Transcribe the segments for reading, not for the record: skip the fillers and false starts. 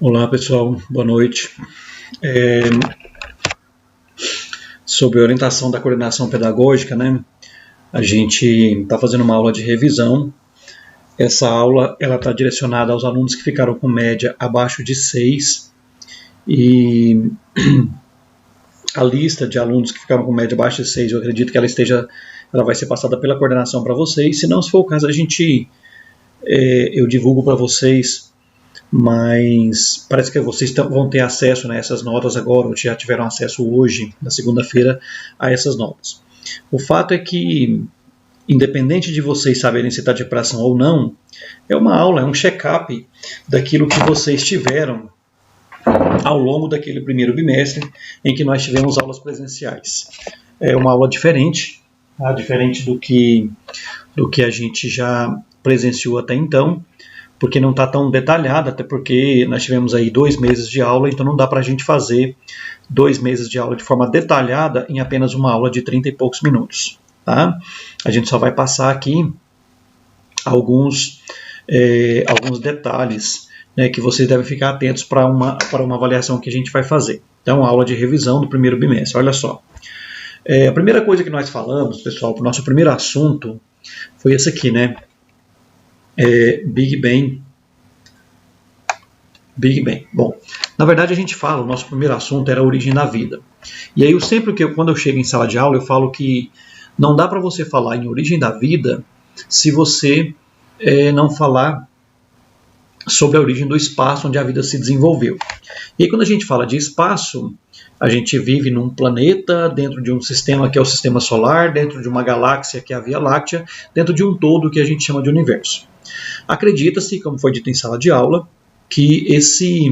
Olá pessoal, boa noite. É, Sobre a orientação da coordenação pedagógica, né? A gente está fazendo uma aula de revisão. Essa aula ela está direcionada aos alunos que ficaram com média abaixo de 6 e a lista de alunos que ficaram com média abaixo de 6, eu acredito que ela vai ser passada pela coordenação para vocês. Se não, se for o caso, eu divulgo para vocês. Mas parece que vocês vão ter acesso, né, a essas notas agora, ou já tiveram acesso hoje, na segunda-feira, a essas notas. O fato é que, independente de vocês saberem se está de recuperação ou não, é uma aula, é um check-up daquilo que vocês tiveram ao longo daquele primeiro bimestre em que nós tivemos aulas presenciais. É uma aula diferente, tá? Diferente do que a gente já presenciou até então, porque não está tão detalhada, até porque nós tivemos aí 2 meses de aula, então não dá para a gente fazer 2 meses de aula de forma detalhada em apenas uma aula de 30 e poucos minutos. Tá? A gente só vai passar aqui alguns detalhes, né, que vocês devem ficar atentos para uma avaliação que a gente vai fazer. Então, aula de revisão do primeiro bimestre. Olha só. A primeira coisa que nós falamos, pessoal, o nosso primeiro assunto foi esse aqui, né? Big Bang. Bom, na verdade a gente fala, o nosso primeiro assunto era a origem da vida. E aí quando eu chego em sala de aula, eu falo que não dá para você falar em origem da vida se você não falar sobre a origem do espaço onde a vida se desenvolveu. E aí quando a gente fala de espaço, a gente vive num planeta, dentro de um sistema que é o sistema solar, dentro de uma galáxia que é a Via Láctea, dentro de um todo que a gente chama de universo. Acredita-se, como foi dito em sala de aula, que esse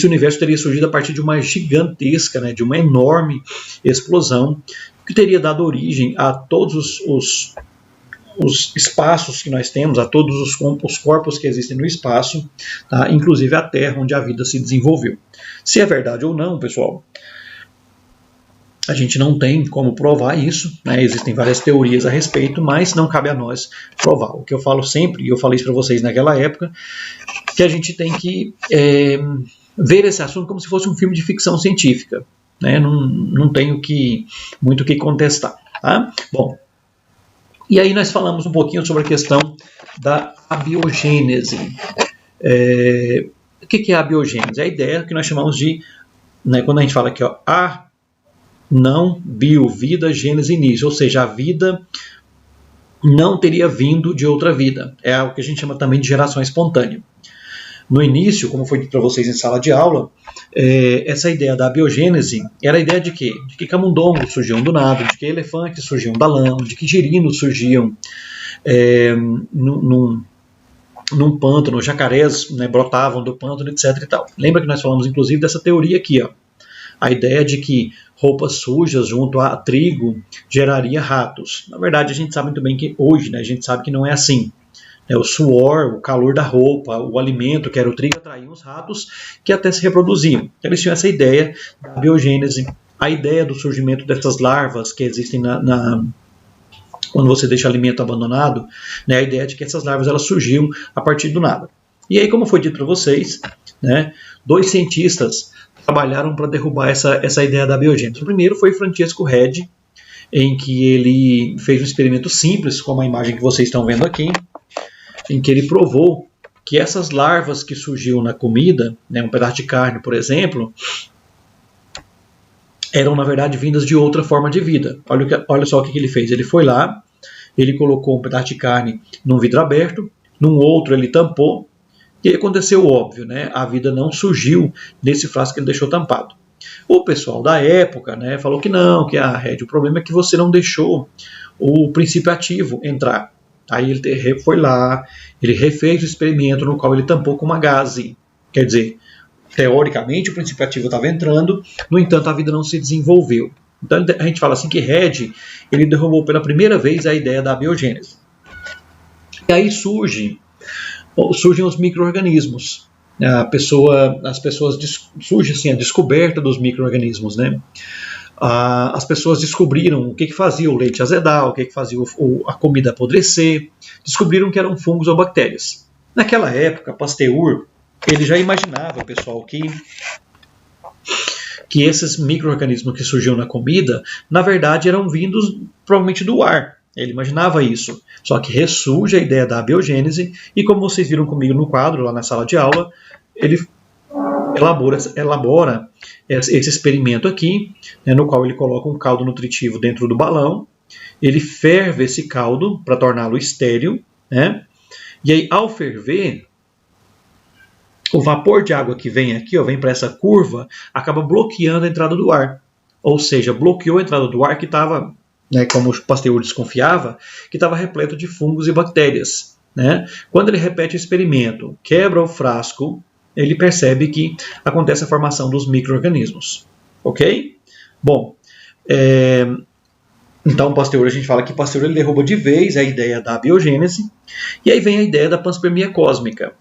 universo teria surgido a partir de uma gigantesca, né, de uma enorme explosão, que teria dado origem a todos os espaços que nós temos, a todos os corpos que existem no espaço, tá? Inclusive a Terra, onde a vida se desenvolveu. Se é verdade ou não, pessoal, a gente não tem como provar isso, né? Existem várias teorias a respeito, mas não cabe a nós provar. O que eu falo sempre, e eu falei isso para vocês naquela época, que a gente tem que ver esse assunto como se fosse um filme de ficção científica, né? Não tenho muito o que contestar. Tá? Bom, e aí nós falamos um pouquinho sobre a questão da abiogênese. O que é a abiogênese? É a ideia que nós chamamos de, né, quando a gente fala aqui, ó, não bio, vida, gênese, início, ou seja, a vida não teria vindo de outra vida. É o que a gente chama também de geração espontânea. No início, como foi dito para vocês em sala de aula, essa ideia da biogênese era a ideia de quê? De que camundongos surgiam do nada, de que elefantes surgiam da lama, de que girinos surgiam num pântano, jacarés, né, brotavam do pântano, etc. E tal. Lembra que nós falamos inclusive dessa teoria aqui, ó. A ideia de que roupas sujas junto a trigo geraria ratos. Na verdade, a gente sabe muito bem que hoje, né, a gente sabe que não é assim. O suor, o calor da roupa, o alimento, que era o trigo, atraíam os ratos que até se reproduziam. Eles tinham essa ideia da biogênese, a ideia do surgimento dessas larvas que existem quando você deixa alimento abandonado, né, a ideia de que essas larvas elas surgiam a partir do nada. E aí, como foi dito para vocês, né, 2 cientistas trabalharam para derrubar essa ideia da biogênese. O primeiro foi Francesco Redi, em que ele fez um experimento simples, como a imagem que vocês estão vendo aqui, em que ele provou que essas larvas que surgiam na comida, né, um pedaço de carne, por exemplo, eram, na verdade, vindas de outra forma de vida. Olha só o que ele fez. Ele foi lá, ele colocou um pedaço de carne num vidro aberto, num outro ele tampou, e aí aconteceu o óbvio, né? A vida não surgiu nesse frasco que ele deixou tampado. O pessoal da época, né, falou que não, que Red, o problema é que você não deixou o princípio ativo entrar. Aí ele foi lá, ele refez o experimento no qual ele tampou com uma gaze. Quer dizer, teoricamente o princípio ativo estava entrando, no entanto a vida não se desenvolveu. Então a gente fala assim que Red, ele derrubou pela primeira vez a ideia da biogênese. E aí surgem os micro-organismos. Surge assim, a descoberta dos micro-organismos, né? As pessoas descobriram o que fazia o leite azedar, o que fazia a comida apodrecer, descobriram que eram fungos ou bactérias. Naquela época, Pasteur ele já imaginava, pessoal, que esses micro-organismos que surgiam na comida, na verdade, eram vindos provavelmente do ar. Ele imaginava isso. Só que ressurge a ideia da abiogênese, e como vocês viram comigo no quadro, lá na sala de aula, ele elabora esse experimento aqui, né, no qual ele coloca um caldo nutritivo dentro do balão, ele ferve esse caldo para torná-lo estéril, né, e aí ao ferver, o vapor de água que vem aqui, vem para essa curva, acaba bloqueando a entrada do ar. Ou seja, bloqueou a entrada do ar que estava, né, como o Pasteur desconfiava, que estava repleto de fungos e bactérias. Né? Quando ele repete o experimento, quebra o frasco, ele percebe que acontece a formação dos micro-organismos. Ok? Bom, então Pasteur, a gente fala que Pasteur ele derruba de vez a ideia da biogênese, e aí vem a ideia da panspermia cósmica.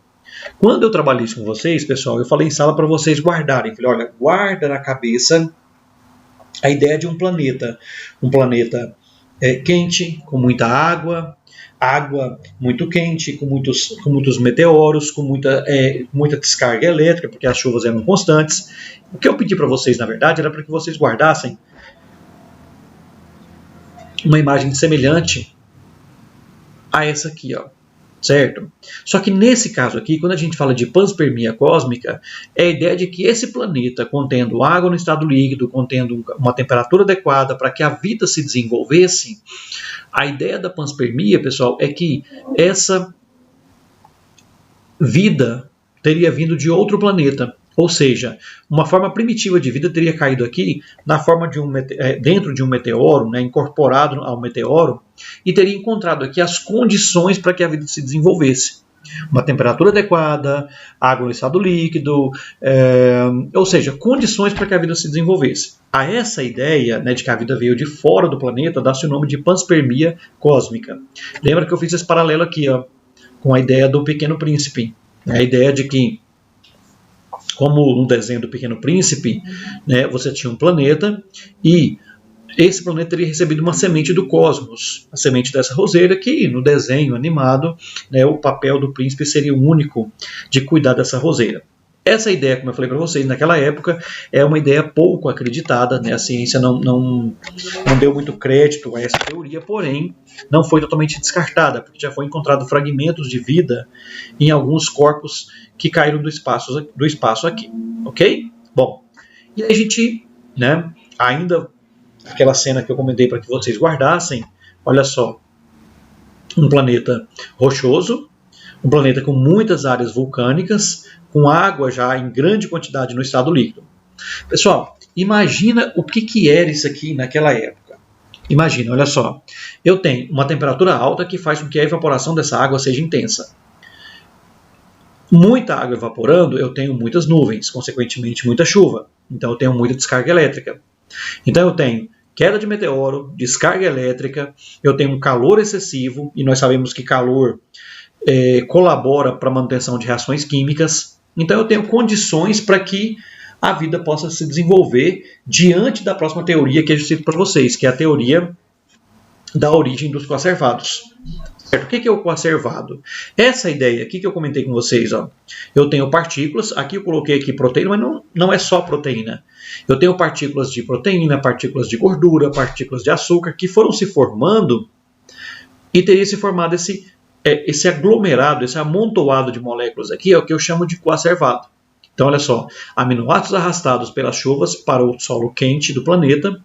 Quando eu trabalhei isso com vocês, pessoal, eu falei em sala para vocês guardarem. Falei, olha, guarda na cabeça a ideia de um planeta quente, com muita água muito quente, com muitos meteoros, com muita descarga elétrica, porque as chuvas eram constantes. O que eu pedi para vocês, na verdade, era para que vocês guardassem uma imagem semelhante a essa aqui, certo? Só que nesse caso aqui, quando a gente fala de panspermia cósmica, é a ideia de que esse planeta, contendo água no estado líquido, contendo uma temperatura adequada para que a vida se desenvolvesse, a ideia da panspermia, pessoal, é que essa vida teria vindo de outro planeta. Ou seja, uma forma primitiva de vida teria caído aqui na forma de dentro de um meteoro, né, incorporado ao meteoro, e teria encontrado aqui as condições para que a vida se desenvolvesse. Uma temperatura adequada, água no estado líquido, ou seja, condições para que a vida se desenvolvesse. A essa ideia, né, de que a vida veio de fora do planeta, dá-se o nome de panspermia cósmica. Lembra que eu fiz esse paralelo aqui, com a ideia do Pequeno Príncipe. A ideia de que, como no desenho do Pequeno Príncipe, né, você tinha um planeta e esse planeta teria recebido uma semente do cosmos, a semente dessa roseira, que no desenho animado, né, o papel do príncipe seria o único de cuidar dessa roseira. Essa ideia, como eu falei para vocês, naquela época, é uma ideia pouco acreditada, né? A ciência não deu muito crédito a essa teoria, porém, não foi totalmente descartada, porque já foi encontrado fragmentos de vida em alguns corpos que caíram do espaço aqui, ok? Bom, e aí a gente, né, ainda aquela cena que eu comentei para que vocês guardassem, olha só, um planeta rochoso, um planeta com muitas áreas vulcânicas, com água já em grande quantidade no estado líquido. Pessoal, imagina o que era isso aqui naquela época. Imagina, olha só, eu tenho uma temperatura alta que faz com que a evaporação dessa água seja intensa. Muita água evaporando, eu tenho muitas nuvens, consequentemente muita chuva. Então eu tenho muita descarga elétrica. Então eu tenho queda de meteoro, descarga elétrica, eu tenho um calor excessivo, e nós sabemos que calor colabora para a manutenção de reações químicas. Então eu tenho condições para que a vida possa se desenvolver diante da próxima teoria que eu cito para vocês, que é a teoria da origem dos coacervados. Certo? O que é o coacervado? Essa ideia aqui que eu comentei com vocês, eu tenho partículas, aqui eu coloquei aqui proteína, mas não é só proteína. Eu tenho partículas de proteína, partículas de gordura, partículas de açúcar, que foram se formando e teria se formado esse aglomerado, esse amontoado de moléculas aqui, é o que eu chamo de coacervado. Então, olha só, aminoácidos arrastados pelas chuvas para o solo quente do planeta,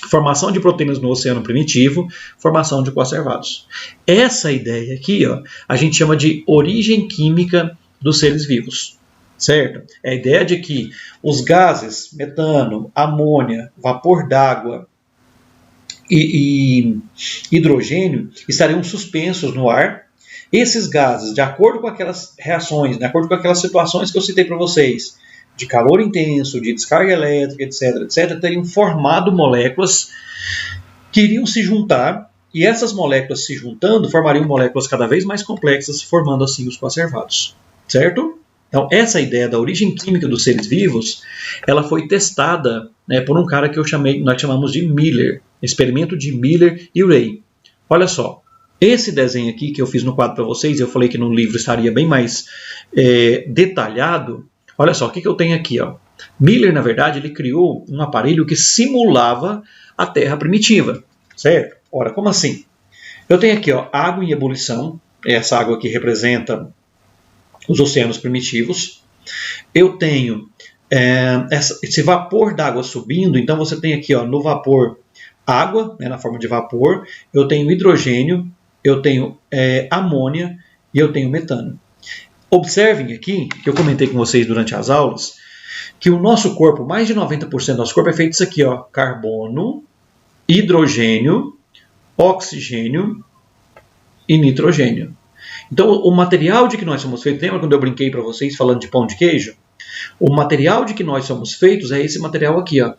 formação de proteínas no oceano primitivo, formação de coacervados. Essa ideia aqui, a gente chama de origem química dos seres vivos, certo? É a ideia de que os gases, metano, amônia, vapor d'água e hidrogênio estariam suspensos no ar. Esses gases, de acordo com aquelas reações, de acordo com aquelas situações que eu citei para vocês, de calor intenso, de descarga elétrica, etc., teriam formado moléculas que iriam se juntar, e essas moléculas se juntando formariam moléculas cada vez mais complexas, formando assim os coacervados, certo? Então, essa ideia da origem química dos seres vivos, ela foi testada, né, por um cara que nós chamamos de Miller, experimento de Miller e Urey. Olha só, Esse desenho aqui que eu fiz no quadro para vocês, eu falei que no livro estaria bem mais detalhado. Olha só, o que eu tenho aqui, ó. Miller, na verdade, ele criou um aparelho que simulava a Terra primitiva, certo? Ora, como assim? Eu tenho aqui, ó, água em ebulição. Essa água aqui representa os oceanos primitivos. Eu tenho esse vapor d'água subindo. Então você tem aqui, ó, no vapor água, né, na forma de vapor. Eu tenho hidrogênio, eu tenho amônia e eu tenho metano. Observem aqui, que eu comentei com vocês durante as aulas, que o nosso corpo, mais de 90% do nosso corpo é feito disso aqui, ó, carbono, hidrogênio, oxigênio e nitrogênio. Então, o material de que nós somos feitos, lembra quando eu brinquei para vocês falando de pão de queijo? O material de que nós somos feitos é esse material aqui, ó.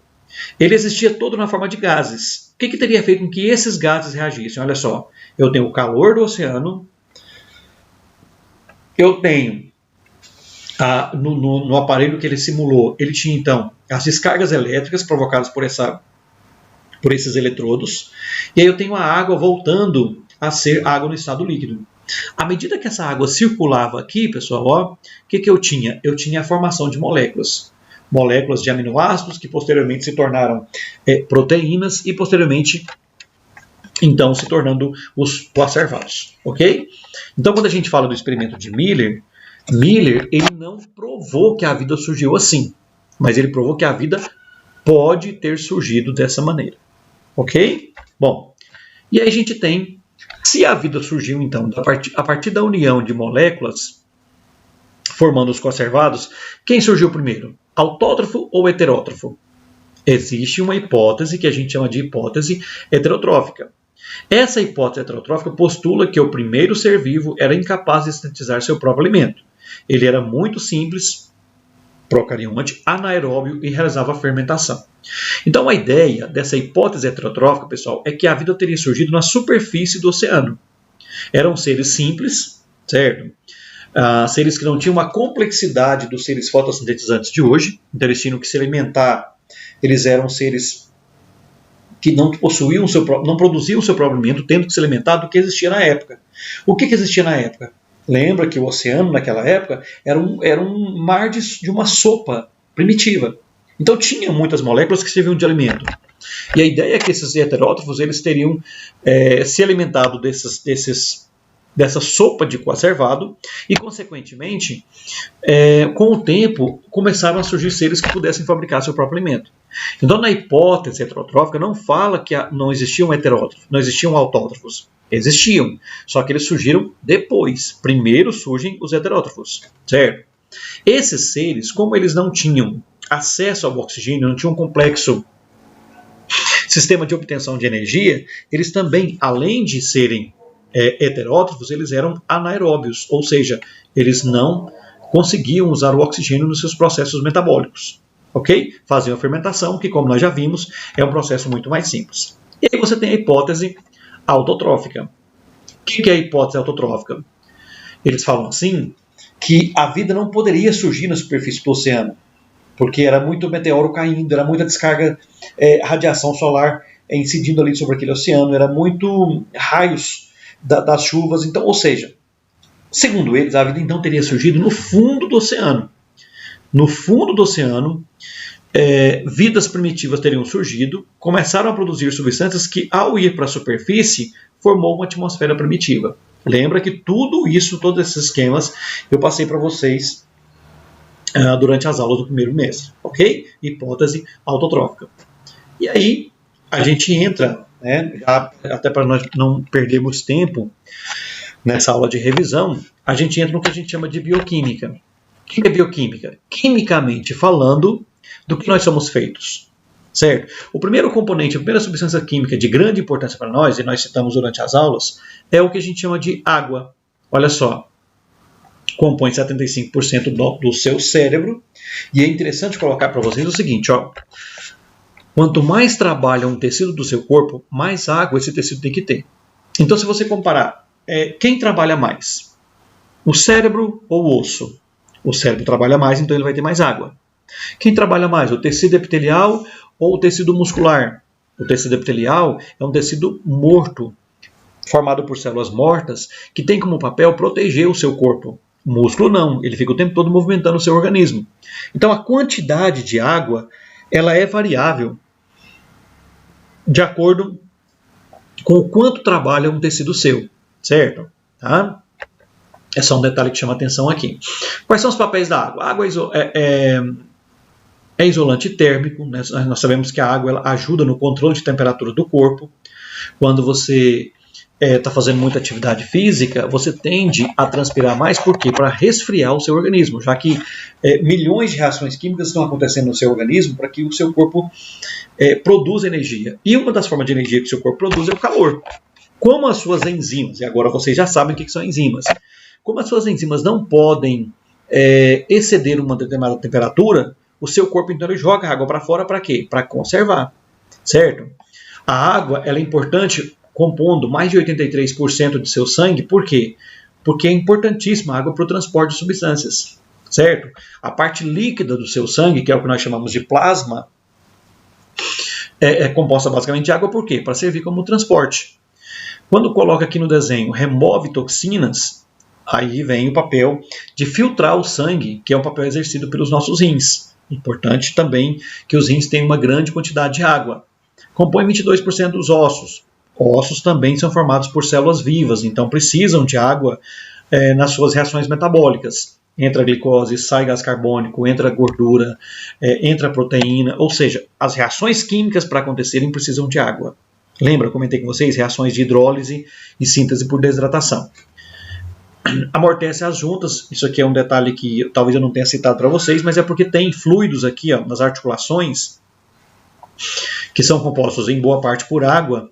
Ele existia todo na forma de gases. O que teria feito com que esses gases reagissem? Olha só, eu tenho o calor do oceano, eu tenho no aparelho que ele simulou, ele tinha então as descargas elétricas provocadas por esses eletrodos, e aí eu tenho a água voltando a ser água no estado líquido. À medida que essa água circulava aqui, pessoal, ó, o que eu tinha? Eu tinha a formação de moléculas. Moléculas de aminoácidos que posteriormente se tornaram proteínas e posteriormente, então, se tornando os coacervados. Ok? Então, quando a gente fala do experimento de Miller, ele não provou que a vida surgiu assim, mas ele provou que a vida pode ter surgido dessa maneira. Ok? Bom, e aí a gente tem, se a vida surgiu, então, a partir da união de moléculas, formando os coacervados, quem surgiu primeiro? Autótrofo ou heterótrofo? Existe uma hipótese que a gente chama de hipótese heterotrófica. Essa hipótese heterotrófica postula que o primeiro ser vivo era incapaz de sintetizar seu próprio alimento. Ele era muito simples, procarionte, anaeróbio e realizava a fermentação. Então a ideia dessa hipótese heterotrófica, pessoal, é que a vida teria surgido na superfície do oceano. Eram seres simples, certo? Seres que não tinham uma complexidade dos seres fotossintetizantes de hoje, então eles tinham que se alimentar, eles eram seres que não possuíam não produziam o seu próprio alimento, tendo que se alimentar do que existia na época. O que existia na época? Lembra que o oceano naquela época era um mar de uma sopa primitiva. Então tinha muitas moléculas que serviam de alimento. E a ideia é que esses heterótrofos eles teriam se alimentado dessa sopa de coacervado e, consequentemente, com o tempo, começaram a surgir seres que pudessem fabricar seu próprio alimento. Então, na hipótese heterotrófica, não fala que não existiam heterótrofos, não existiam autótrofos. Existiam, só que eles surgiram depois. Primeiro surgem os heterótrofos, certo? Esses seres, como eles não tinham acesso ao oxigênio, não tinham um complexo sistema de obtenção de energia, eles também, além de serem heterótrofos, eles eram anaeróbios, ou seja, eles não conseguiam usar o oxigênio nos seus processos metabólicos. Ok? Faziam a fermentação, que como nós já vimos, é um processo muito mais simples. E aí você tem a hipótese autotrófica. O que é a hipótese autotrófica? Eles falam assim, que a vida não poderia surgir na superfície do oceano, porque era muito meteoro caindo, era muita descarga, radiação solar incidindo ali sobre aquele oceano, era muito raios das chuvas, então, ou seja, segundo eles, a vida então teria surgido no fundo do oceano. No fundo do oceano, vidas primitivas teriam surgido, começaram a produzir substâncias que, ao ir para a superfície, formou uma atmosfera primitiva. Lembra que tudo isso, todos esses esquemas, eu passei para vocês durante as aulas do primeiro mês, ok? Hipótese autotrófica. E aí, a gente entra, até para nós não perdermos tempo nessa aula de revisão, a gente entra no que a gente chama de bioquímica. O que é bioquímica? Quimicamente falando, do que nós somos feitos, certo? O primeiro componente, a primeira substância química de grande importância para nós, e nós citamos durante as aulas, é o que a gente chama de água. Olha só, compõe 75% do seu cérebro, e é interessante colocar para vocês o seguinte, ó, quanto mais trabalha um tecido do seu corpo, mais água esse tecido tem que ter. Então, se você comparar, quem trabalha mais? O cérebro ou o osso? O cérebro trabalha mais, então ele vai ter mais água. Quem trabalha mais? O tecido epitelial ou o tecido muscular? O tecido epitelial é um tecido morto, formado por células mortas, que tem como papel proteger o seu corpo. O músculo não, ele fica o tempo todo movimentando o seu organismo. Então a quantidade de água, ela é variável de acordo com o quanto trabalha um tecido seu, certo? Tá? É só um detalhe que chama atenção aqui. Quais são os papéis da água? A água é isolante térmico, né? Nós sabemos que a água ela ajuda no controle de temperatura do corpo. Quando você está fazendo muita atividade física, você tende a transpirar mais, por quê? Para resfriar o seu organismo, já que milhões de reações químicas estão acontecendo no seu organismo para que o seu corpo produza energia. E uma das formas de energia que o seu corpo produz é o calor. Como as suas enzimas, e agora vocês já sabem o que são enzimas, como as suas enzimas não podem exceder uma determinada temperatura, o seu corpo então ele joga a água para fora para quê? Para conservar, certo? A água ela é importante compondo mais de 83% de seu sangue, por quê? Porque é importantíssima a água para o transporte de substâncias, certo? A parte líquida do seu sangue, que é o que nós chamamos de plasma, é composta basicamente de água, por quê? Para servir como transporte. Quando coloca aqui no desenho, remove toxinas, aí vem o papel de filtrar o sangue, que é um papel exercido pelos nossos rins. Importante também que os rins tenham uma grande quantidade de água. Compõe 22% dos ossos. Ossos também são formados por células vivas, então precisam de água nas suas reações metabólicas. Entra glicose, sai gás carbônico, entra gordura, entra proteína, ou seja, as reações químicas para acontecerem precisam de água. Lembra, eu comentei com vocês, reações de hidrólise e síntese por desidratação. Amortece as juntas, isso aqui é um detalhe que talvez eu não tenha citado para vocês, mas é porque tem fluidos aqui nas articulações, que são compostos em boa parte por água,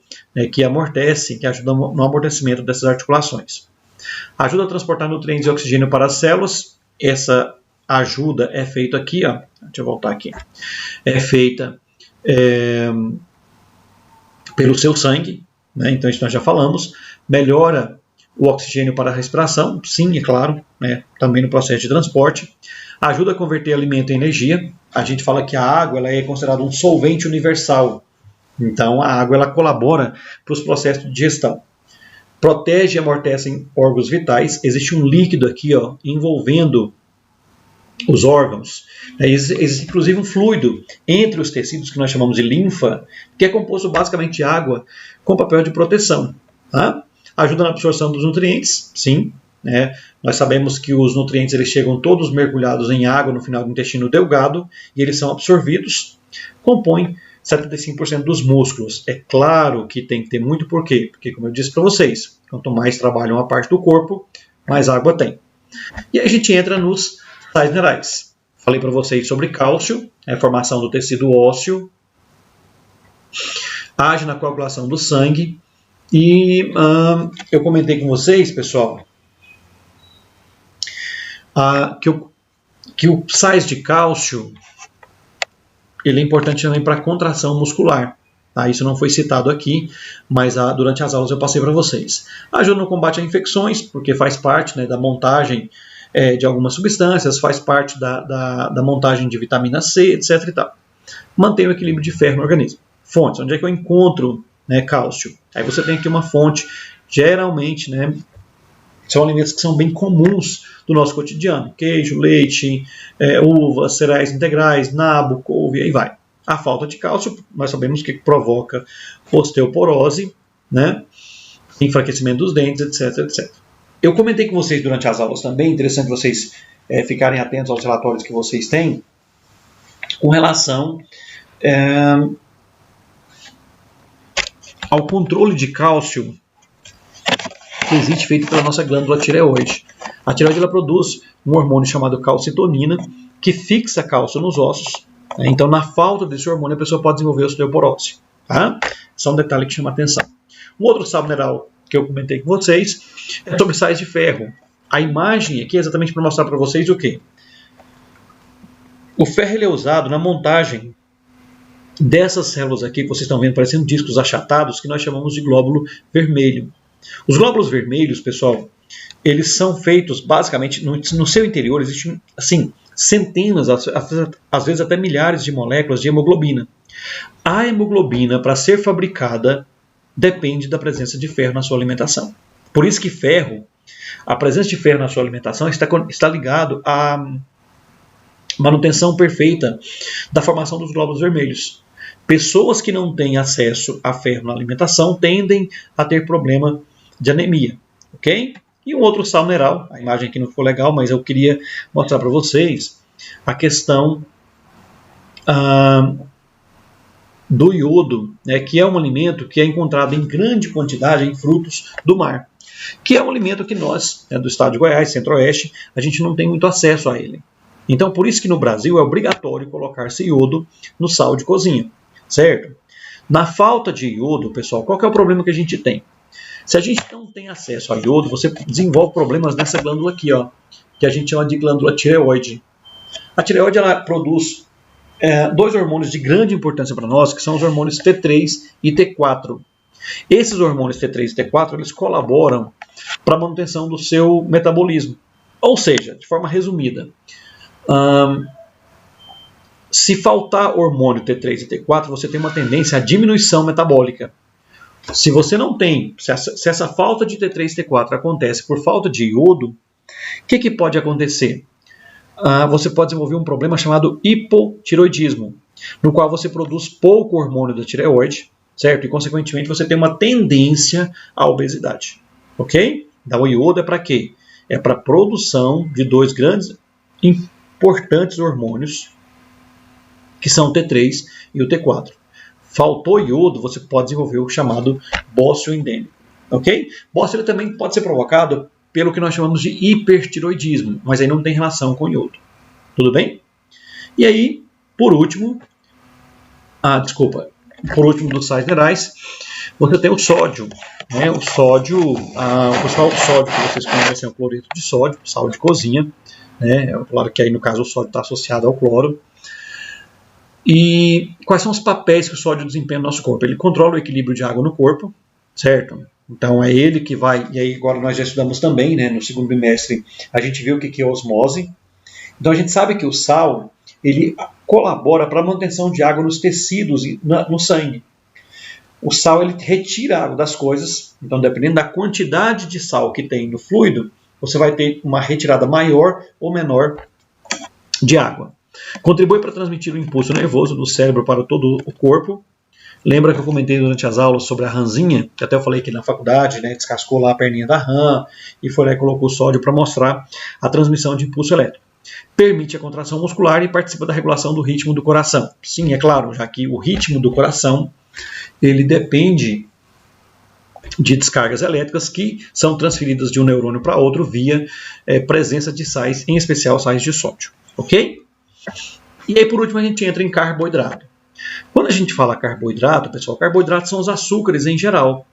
que amortecem, que ajudam no amortecimento dessas articulações. Ajuda a transportar nutrientes e oxigênio para as células. Essa ajuda é feita aqui, deixa eu voltar aqui, é feita pelo seu sangue, né? Então isso nós já falamos. Melhora o oxigênio para a respiração, sim, é claro, né? Também no processo de transporte. Ajuda a converter alimento em energia. A gente fala que a água ela é considerada um solvente universal. Então, a água ela colabora para os processos de digestão. Protege e amortece órgãos vitais. Existe um líquido aqui envolvendo os órgãos. Existe inclusive um fluido entre os tecidos que nós chamamos de linfa, que é composto basicamente de água com papel de proteção. Tá? Ajuda na absorção dos nutrientes, sim. Nós sabemos que os nutrientes eles chegam todos mergulhados em água no final do intestino delgado e eles são absorvidos. Compõem 75% dos músculos. É claro que tem que ter muito porquê, porque como eu disse para vocês, quanto mais trabalha uma parte do corpo, mais água tem. E aí a gente entra nos sais minerais. Falei para vocês sobre cálcio, a formação do tecido ósseo, age na coagulação do sangue e eu comentei com vocês, pessoal, que o sais de cálcio ele é importante também para a contração muscular. Tá? Isso não foi citado aqui, mas durante as aulas eu passei para vocês. Ajuda no combate a infecções, porque faz parte da montagem de algumas substâncias, faz parte da montagem de vitamina C, etc. E tal. Mantém o equilíbrio de ferro no organismo. Fontes, onde é que eu encontro cálcio? Aí você tem aqui uma fonte, geralmente, são alimentos que são bem comuns do nosso cotidiano. Queijo, leite, uvas, cereais integrais, nabo, couve, aí vai. A falta de cálcio, nós sabemos que provoca osteoporose, enfraquecimento dos dentes, etc, etc. Eu comentei com vocês durante as aulas também, interessante vocês ficarem atentos aos relatórios que vocês têm, com relação ao controle de cálcio que existe feito pela nossa glândula tireoide. A tireoide ela produz um hormônio chamado calcitonina, que fixa cálcio nos ossos. Então, na falta desse hormônio, a pessoa pode desenvolver osteoporose. Tá? Só um detalhe que chama atenção. Um outro sal mineral que eu comentei com vocês é sobre sais de ferro. A imagem aqui é exatamente para mostrar para vocês o quê? O ferro ele é usado na montagem dessas células aqui que vocês estão vendo parecendo discos achatados, que nós chamamos de glóbulo vermelho. Os glóbulos vermelhos, pessoal, eles são feitos basicamente, no seu interior existem assim, centenas, às vezes até milhares de moléculas de hemoglobina. A hemoglobina, para ser fabricada, depende da presença de ferro na sua alimentação. Por isso que a presença de ferro na sua alimentação está ligado à manutenção perfeita da formação dos glóbulos vermelhos. Pessoas que não têm acesso a ferro na alimentação tendem a ter problema de anemia, ok? E um outro sal mineral, a imagem aqui não ficou legal, mas eu queria mostrar para vocês a questão do iodo, né, que é um alimento que é encontrado em grande quantidade em frutos do mar, que é um alimento que nós, do estado de Goiás, centro-oeste, a gente não tem muito acesso a ele. Então, por isso que no Brasil é obrigatório colocar-se iodo no sal de cozinha, certo? Na falta de iodo, pessoal, qual que é o problema que a gente tem? Se a gente não tem acesso a iodo, você desenvolve problemas nessa glândula aqui, ó, que a gente chama de glândula tireoide. A tireoide, ela produz dois hormônios de grande importância para nós, que são os hormônios T3 e T4. Esses hormônios T3 e T4, eles colaboram para a manutenção do seu metabolismo. Ou seja, de forma resumida, se faltar hormônio T3 e T4, você tem uma tendência à diminuição metabólica. Se você não tem, se essa falta de T3 e T4 acontece por falta de iodo, o que pode acontecer? Você pode desenvolver um problema chamado hipotireoidismo, no qual você produz pouco hormônio da tireoide, certo? E, consequentemente, você tem uma tendência à obesidade, ok? Então, o iodo é para quê? É para a produção de dois grandes, importantes hormônios, que são o T3 e o T4. Faltou iodo, você pode desenvolver o chamado bócio endêmico, ok? Bócio também pode ser provocado pelo que nós chamamos de hipertireoidismo, mas aí não tem relação com iodo. Tudo bem? E aí, por último dos sais minerais, você tem o sódio. Né? O sódio, o sódio que vocês conhecem é o cloreto de sódio, sal de cozinha. Né? Claro que aí no caso o sódio está associado ao cloro. E quais são os papéis que o sódio desempenha no nosso corpo? Ele controla o equilíbrio de água no corpo, certo? Então é ele que vai, e aí agora nós já estudamos também, né, no segundo bimestre, a gente viu o que é osmose. Então a gente sabe que o sal, ele colabora para a manutenção de água nos tecidos e no sangue. O sal, ele retira a água das coisas, então dependendo da quantidade de sal que tem no fluido, você vai ter uma retirada maior ou menor de água. Contribui para transmitir o impulso nervoso do cérebro para todo o corpo. Lembra que eu comentei durante as aulas sobre a rãzinha, que até eu falei que na faculdade, né, descascou lá a perninha da rã e foi lá e colocou sódio para mostrar a transmissão de impulso elétrico. Permite a contração muscular e participa da regulação do ritmo do coração. Sim, é claro, já que o ritmo do coração ele depende de descargas elétricas que são transferidas de um neurônio para outro via presença de sais, em especial sais de sódio. Ok? E aí, por último, a gente entra em carboidrato. Quando a gente fala carboidrato, pessoal, carboidratos são os açúcares em geral.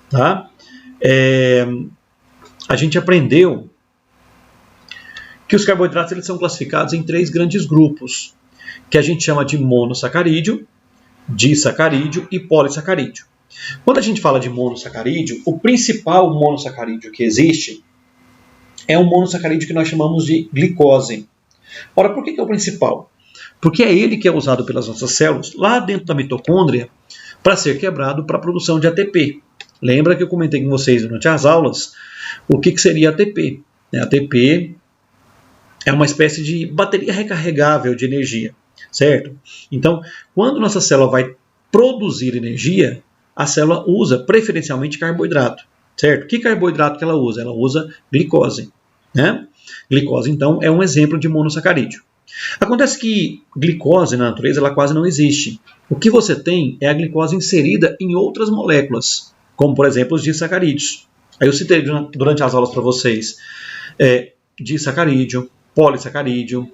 Tá? A gente aprendeu que os carboidratos eles são classificados em 3 grandes grupos, que a gente chama de monossacarídeo, disacarídeo e polissacarídeo. Quando a gente fala de monossacarídeo, o principal monossacarídeo que existe é um monossacarídeo que nós chamamos de glicose. Ora, por que é o principal? Porque é ele que é usado pelas nossas células, lá dentro da mitocôndria, para ser quebrado para a produção de ATP. Lembra que eu comentei com vocês durante as aulas o que seria ATP? ATP é uma espécie de bateria recarregável de energia, certo? Então, quando nossa célula vai produzir energia, a célula usa preferencialmente carboidrato, certo? Que carboidrato que ela usa? Ela usa glicose, né? Glicose, então, é um exemplo de monossacarídeo. Acontece que glicose na natureza ela quase não existe. O que você tem é a glicose inserida em outras moléculas, como, por exemplo, os disacarídeos. Aí eu citei durante as aulas para vocês disacarídeo, polissacarídeo,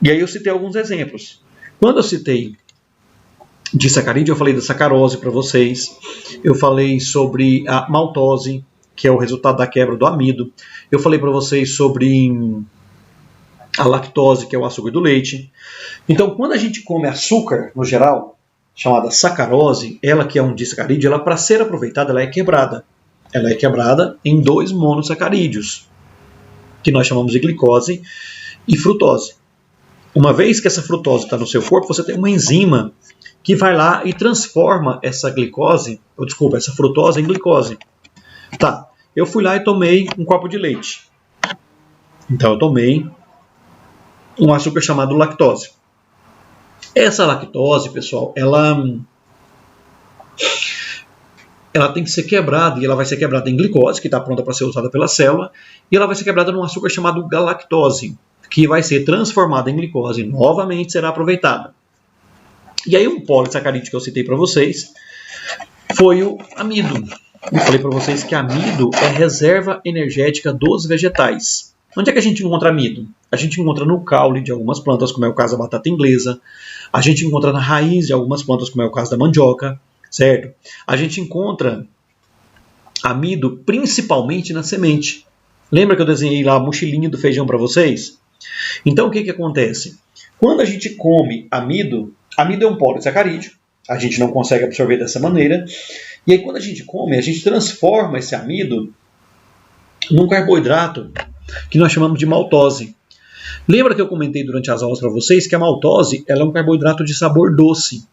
e aí eu citei alguns exemplos. Quando eu citei disacarídeo, eu falei da sacarose para vocês, eu falei sobre a maltose, que é o resultado da quebra do amido, eu falei para vocês sobre a lactose, que é o açúcar do leite. Então, quando a gente come açúcar, no geral, chamada sacarose, ela que é um disacarídeo, ela para ser aproveitada, ela é quebrada. Ela é quebrada em 2 monossacarídeos, que nós chamamos de glicose e frutose. Uma vez que essa frutose está no seu corpo, você tem uma enzima que vai lá e transforma essa glicose, ou desculpa, essa frutose em glicose. Tá, eu fui lá e tomei um copo de leite. Então eu tomei um açúcar chamado lactose. Essa lactose, pessoal, ela tem que ser quebrada, e ela vai ser quebrada em glicose, que está pronta para ser usada pela célula, e ela vai ser quebrada num açúcar chamado galactose, que vai ser transformada em glicose e novamente será aproveitada. E aí um polissacarídeo que eu citei para vocês foi o amido. Eu falei para vocês que amido é reserva energética dos vegetais. Onde é que a gente encontra amido? A gente encontra no caule de algumas plantas, como é o caso da batata inglesa. A gente encontra na raiz de algumas plantas, como é o caso da mandioca, certo? A gente encontra amido principalmente na semente. Lembra que eu desenhei lá a mochilinha do feijão para vocês? Então o que acontece? Quando a gente come amido, amido é um polissacarídeo, a gente não consegue absorver dessa maneira, e aí quando a gente come, a gente transforma esse amido num carboidrato que nós chamamos de maltose. Lembra que eu comentei durante as aulas para vocês que a maltose ela é um carboidrato de sabor doce.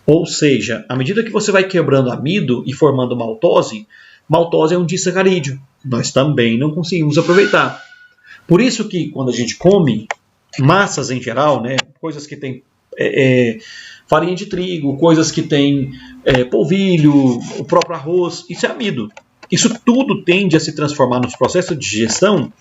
Ou seja, à medida que você vai quebrando amido e formando maltose, maltose é um disacarídeo. Nós também não conseguimos aproveitar. Por isso que quando a gente come massas em geral, né, coisas que tem farinha de trigo, coisas que tem polvilho, o próprio arroz, isso é amido. Isso tudo tende a se transformar nos processos de digestão,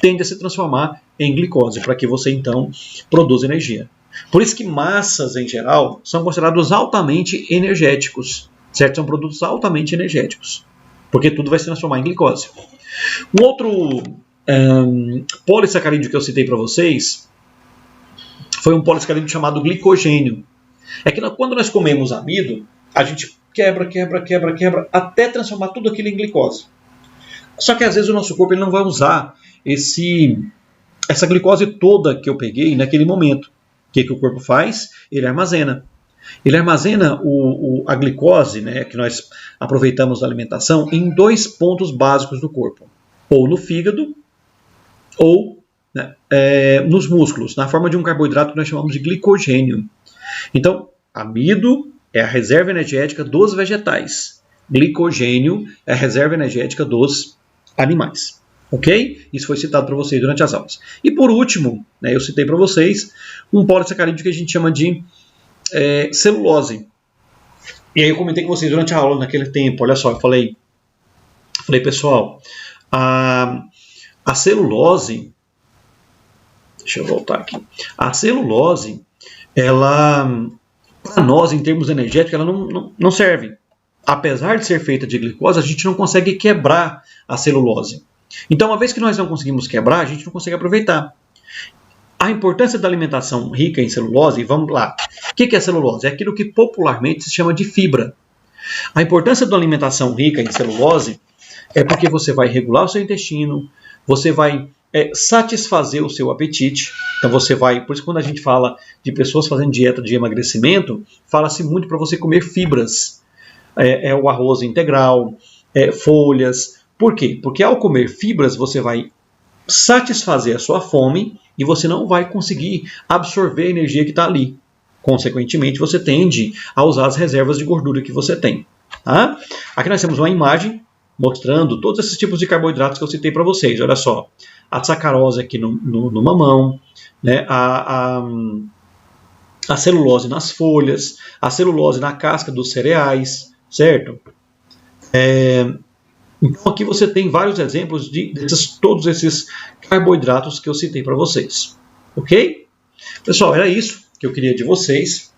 tende a se transformar em glicose, para que você então produza energia. Por isso que massas em geral são considerados altamente energéticos, certo? São produtos altamente energéticos, porque tudo vai se transformar em glicose. Um outro polissacarídeo que eu citei para vocês foi um polissacarídeo chamado glicogênio. É que quando nós comemos amido, a gente quebra, até transformar tudo aquilo em glicose. Só que às vezes o nosso corpo ele não vai usar essa glicose toda que eu peguei naquele momento. O que o corpo faz? Ele armazena. Ele armazena a glicose, né, que nós aproveitamos da alimentação, em 2 pontos básicos do corpo. Ou no fígado, ou nos músculos, na forma de um carboidrato que nós chamamos de glicogênio. Então, amido é a reserva energética dos vegetais. Glicogênio é a reserva energética dos animais. Ok? Isso foi citado para vocês durante as aulas. E por último, eu citei para vocês um polissacarídeo que a gente chama de celulose. E aí eu comentei com vocês durante a aula naquele tempo. Olha só, eu falei pessoal, a celulose, deixa eu voltar aqui. A celulose, ela, para nós, em termos energéticos, ela não serve. Apesar de ser feita de glicose, a gente não consegue quebrar a celulose. Então, uma vez que nós não conseguimos quebrar, a gente não consegue aproveitar. A importância da alimentação rica em celulose, vamos lá. O que é celulose? É aquilo que popularmente se chama de fibra. A importância da alimentação rica em celulose é porque você vai regular o seu intestino, você vai satisfazer o seu apetite. Então você vai, por isso quando a gente fala de pessoas fazendo dieta de emagrecimento, fala-se muito para você comer fibras. O arroz integral, folhas. Por quê? Porque ao comer fibras você vai satisfazer a sua fome e você não vai conseguir absorver a energia que está ali. Consequentemente, você tende a usar as reservas de gordura que você tem. Tá? Aqui nós temos uma imagem mostrando todos esses tipos de carboidratos que eu citei para vocês. Olha só, a sacarose aqui no mamão, né? a celulose nas folhas, a celulose na casca dos cereais, certo? Então aqui você tem vários exemplos de todos esses carboidratos que eu citei para vocês. Ok? Pessoal, era isso que eu queria de vocês.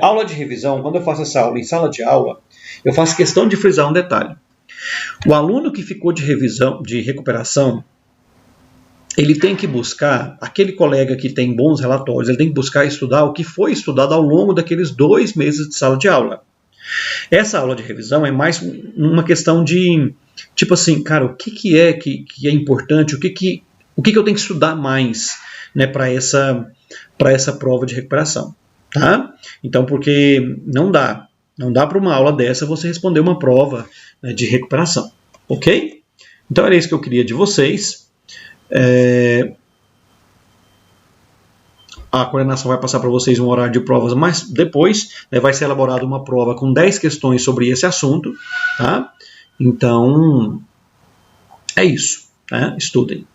Aula de revisão, quando eu faço essa aula em sala de aula, eu faço questão de frisar um detalhe. O aluno que ficou de revisão, de recuperação, ele tem que buscar, aquele colega que tem bons relatórios, ele tem que buscar estudar o que foi estudado ao longo daqueles 2 meses de sala de aula. Essa aula de revisão é mais uma questão de, tipo assim, cara, o que é importante, o que eu tenho que estudar mais, né, para essa prova de recuperação, tá? Então, porque não dá para uma aula dessa você responder uma prova, né, de recuperação, ok? Então era isso que eu queria de vocês. a coordenação vai passar para vocês um horário de provas, mas depois, né, vai ser elaborada uma prova com 10 questões sobre esse assunto, tá? Então, é isso, né? Estudem.